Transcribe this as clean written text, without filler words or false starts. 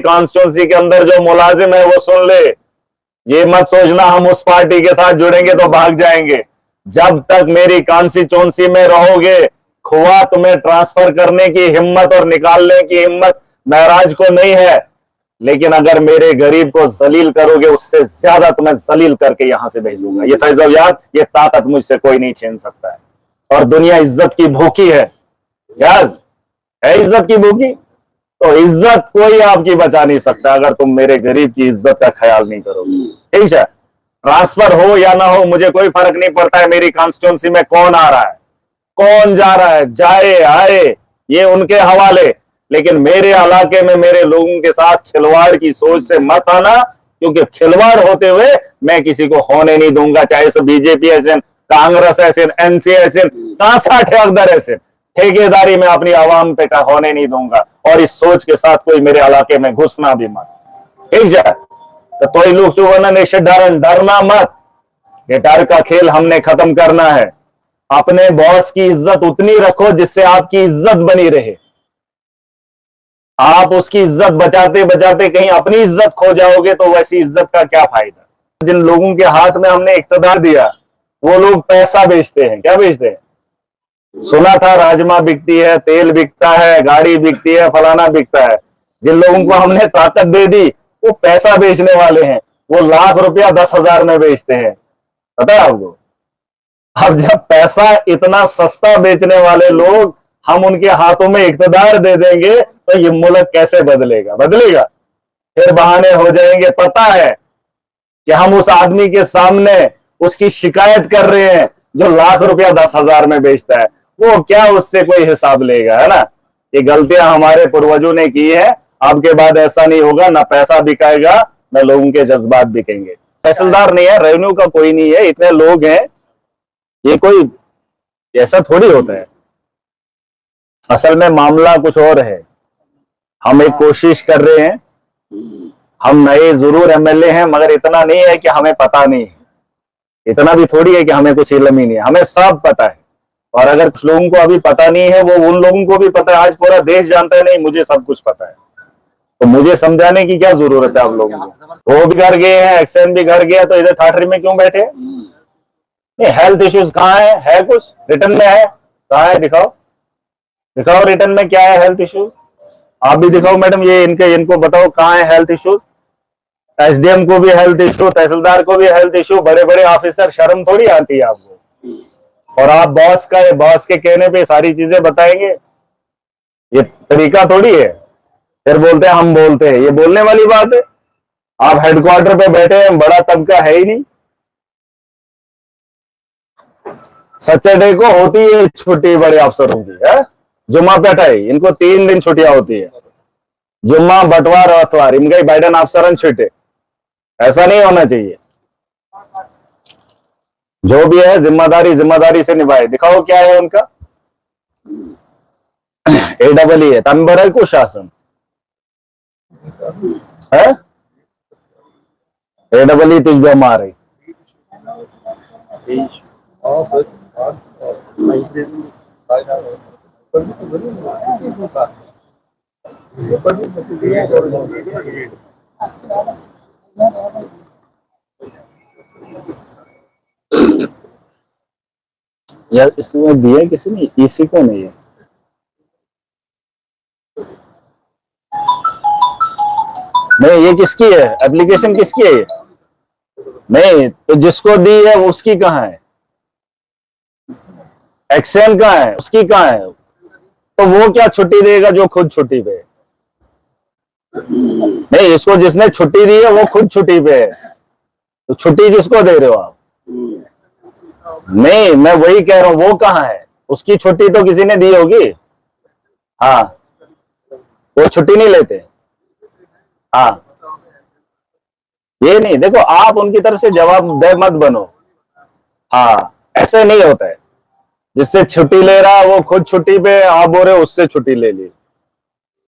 Constituency के अंदर जो मुलाजिम है वो सुन ले, ये मत सोचना हम उस पार्टी के साथ जुड़ेंगे तो भाग जाएंगे। जब तक मेरी कॉन्स्टिट्यूंसी में रहोगे, खुआ तुम्हें ट्रांसफर करने की हिम्मत और निकालने की हिम्मत महराज को नहीं है, लेकिन अगर मेरे गरीब को जलील करोगे उससे ज्यादा तुम्हें जलील करके यहां से भेजूंगा। ये फैज़ल, ये ताकत मुझसे कोई नहीं छीन सकता है। और दुनिया इज्जत की भूखी है, याज है इज्जत की भूखी, तो इज्जत कोई आपकी बचा नहीं सकता अगर तुम मेरे गरीब की इज्जत का ख्याल नहीं करोगे। ठीक है, ट्रांसफर हो या ना हो मुझे कोई फर्क नहीं पड़ता है मेरी कॉन्स्टिट्यूंसी में कौन आ रहा है कौन जा रहा है, जाए आए ये उनके हवाले, लेकिन मेरे इलाके में मेरे लोगों के साथ खिलवाड़ की सोच से मत आना, क्योंकि खिलवाड़ होते हुए मैं किसी को होने नहीं दूंगा, चाहे से बीजेपी ऐसे, कांग्रेस ऐसे, एनसी ऐसे, कांसा ठेकेदार ऐसे, ठेकेदारी में अपनी आवाम पे का होने नहीं दूंगा। और इस सोच के साथ कोई मेरे इलाके में घुसना भी मत। ठीक है, तो लोग चुना निश्चित डरना मत, ये डर का खेल हमने खत्म करना है। अपने बॉस की इज्जत उतनी रखो जिससे आपकी इज्जत बनी रहे। आप उसकी इज्जत बचाते बचाते कहीं अपनी इज्जत खो जाओगे तो वैसी इज्जत का क्या फायदा। जिन लोगों के हाथ में हमने इख्तियार दिया वो लोग पैसा बेचते हैं। क्या बेचते हैं? सुना था राजमा बिकती है, तेल बिकता है, गाड़ी बिकती है, फलाना बिकता है। जिन लोगों को हमने ताकत दे दी वो पैसा बेचने वाले हैं, वो लाख रुपया 10,000 में बेचते हैं, पता है आपको। अब जब पैसा इतना सस्ता बेचने वाले लोग हम उनके हाथों में इख्तियार दे देंगे तो ये मुल्क कैसे बदलेगा? फिर बहाने हो जाएंगे। पता है कि हम उस आदमी के सामने उसकी शिकायत कर रहे हैं जो लाख रुपया 10,000 में बेचता है, वो क्या उससे कोई हिसाब लेगा, है ना। ये गलतियां हमारे पूर्वजों ने की है, अब के बाद ऐसा नहीं होगा, ना पैसा बिकाएगा ना लोगों के जज्बात बिकेंगे। तहसीलदार नहीं है, रेवेन्यू का कोई नहीं है, इतने लोग हैं, ये कोई ऐसा थोड़ी होता है। असल में मामला कुछ और है। हम एक कोशिश कर रहे हैं, हम नए जरूर एमएलए हैं मगर इतना नहीं है कि हमें पता नहीं है, इतना भी थोड़ी है कि हमें कुछ इल्म ही नहीं है, हमें सब पता है। और अगर कुछ लोगों को अभी पता नहीं है वो उन लोगों को भी पता है। आज पूरा देश जानता है नहीं मुझे सब कुछ पता है, तो मुझे समझाने की क्या जरूरत है आप लोगों को। वो भी घर गए हैं, एक्सएन भी घर गया, तो इधर ठाठरी में क्यों बैठे? नहीं, हेल्थ इश्यूज कहाँ है कुछ रिटर्न में है? कहाँ है? दिखाओ रिटर्न में क्या है हेल्थ इश्यूज। आप भी दिखाओ मैडम, ये इनको बताओ कहाँ है हेल्थ इश्यूज। एसडीएम को भी हेल्थ इश्यू, तहसीलदार को भी हेल्थ इश्यू, बड़े बड़े ऑफिसर, शर्म थोड़ी आती है आपको। और आप बॉस के कहने पे सारी चीजें बताएंगे, ये तरीका थोड़ी है। फिर बोलते हैं हम बोलते हैं, ये बोलने वाली बात है? आप हेडक्वार्टर पे बैठे हैं, बड़ा तबका है ही नहीं। सैटरडे को होती है छुट्टी बड़े अफसरों की, है जुम्मा पे हटाई, इनको 3 दिन छुट्टियां होती है, जुम्मा बटवार और अतवार, इनका बाइडन अफसरन छुट्टे। ऐसा नहीं होना चाहिए। जो भी है जिम्मेदारी से निभाए। दिखाओ क्या है उनका। AEE है तंबर को शासन है, AEE तुझ मारे यार, इसमें दिया किसी ने, इसी को नहीं है। नहीं, ये किसकी है? एप्लीकेशन किसकी है ये? नहीं, तो जिसको दी है उसकी कहाँ है? एक्सेल कहाँ है? उसकी कहाँ है? तो वो क्या छुट्टी देगा जो खुद छुट्टी पे है? नहीं, इसको जिसने छुट्टी दी है वो खुद छुट्टी पे है, तो छुट्टी किसको दे रहे हो आप? नहीं, मैं वही कह रहा हूं, वो कहाँ है? उसकी छुट्टी तो किसी ने दी होगी। हाँ, वो छुट्टी नहीं लेते। हाँ, ये नहीं, देखो आप उनकी तरफ से जवाबदेह मत बनो। हाँ, ऐसे नहीं होता है। जिससे छुट्टी ले रहा है वो खुद छुट्टी पे, आप बोल रहे हो उससे छुट्टी ले ली।